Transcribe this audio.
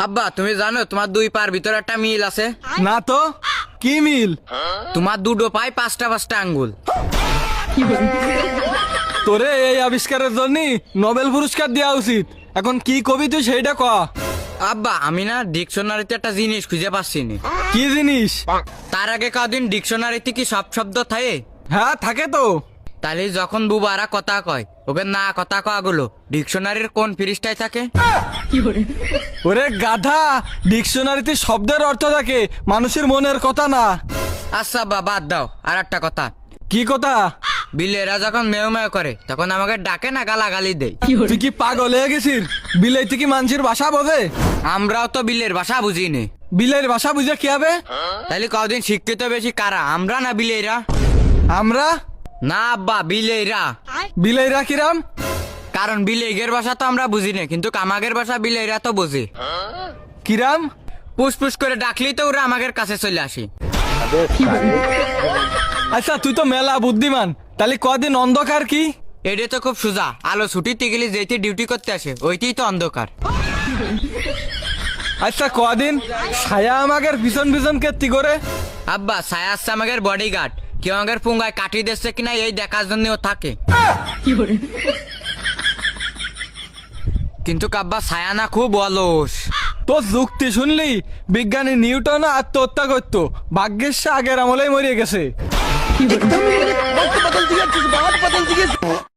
আব্বা তুমি জানো তোমার দুই পার ভিতরে একটা মিল আছে? না তো, কি মিল? তোমার দুটো পায়ে পাঁচটা পাঁচটা আঙ্গুল। তোরে এই আবিষ্কারের জন্য নোবেল পুরস্কার দেওয়া উচিত। এখন কি কবি তুই সেইটা ক। আব্বা আমি না ডিকশনারিতে একটা জিনিস খুঁজে পাচ্ছি না। কি জিনিস? তার আগে কদিন ডিকশনারিতে কি সব শব্দ থাকে? হ্যাঁ থাকে তো। তাহলে যখন বুবারা কথা কয় ওকে না কথা কয়া গুলো ডিকশনারির কোন পৃষ্ঠায় থাকে? ওরে গাধা, ডিকশনারিতে শব্দের অর্থ থাকে, মানুষের মনের কথা না। আচ্ছা আব্বা বাদ দাও, আর একটা কথা। কি কথা? বিলেরা যখন মেয় মেয় করে তখন আমাকে ডাকে না গালাগালি দেয়। তুই কি পাগল হয়ে গেছিস? বিলেইতে কি মানুষের ভাষা বোঝে? আমরাও তো বিলের ভাষা বুঝিনি। বিলের ভাষা বুঝে কি হবে? তাহলে কদিন শিক্ষিত বেশি কারা, আমরা না বিলেরা? আমরা? না আব্বা বিলেরা। বিলেইরা কিরাম? কারণ বিলেগের ভাষা তো আমরা বুঝি না, কিন্তু কামাগের ভাষা বিলেরা তো বুঝি। কিরাম? পুস করে ডাকলেই তো ওরা আমাদের কাছে চলে আসি। আচ্ছা তুই তো মেলা বুদ্ধিমান, তাহলে কদিন অন্ধকার কি? এটা তো খুব সোজা, আলো ছুটিতে গেলে যেতে ডিউটি করতে আসে ওইটাই তো অন্ধকার। আচ্ছা কদিন ছায়া আমাদের পিছন পিছন কেত্তি করে? আব্বা ছায়া আসছে আমাদের বডিগার্ড, কেউ আমাদের পুঙ্গায় কাটি দিচ্ছে কিনা এই দেখার জন্য ও থাকে। কিন্তু কাব্বা ছায়া না খুব অলস। তোর যুক্তি শুনলি? বিজ্ঞানী নিউটন আত্মহত্যা করতো, ভাগ্যের সে আগের আমলেই মরিয়ে গেছে।